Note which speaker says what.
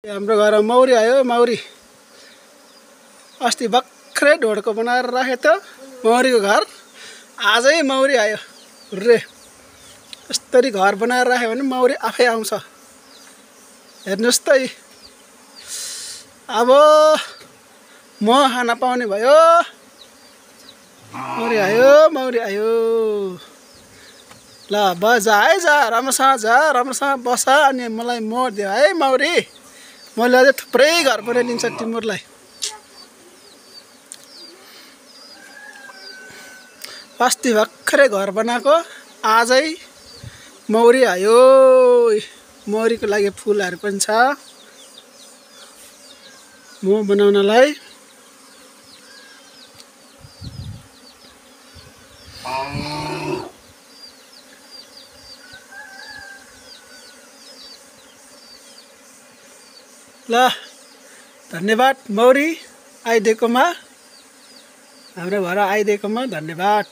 Speaker 1: हाम्रो घरमा मौरी आयो मौरी अस्ति भर्खरै ढोडको बनाएर राखे त मौरीको घर आजै मौरी आयो रे यसरी घर बनाएर राख्यो भने मौरी आफै आउँछ हेर्नुस् त अब म खान पाउने भयो मौरी आयो ल बजा है जा राम्रोसँग बस अनि मलाई मोड दियो है मौरी मैले अझै थुप्रै घर बनाइदिन्छ तिमीहरूलाई अस्ति भर्खरै घर बनाएको आजै मौरी आयो मौरीको लागि फुलहरू पनि छ म बनाउनलाई ल धन्यवाद मौरी आइदिएकोमा हाम्रो घर आइदिएकोमा धन्यवाद।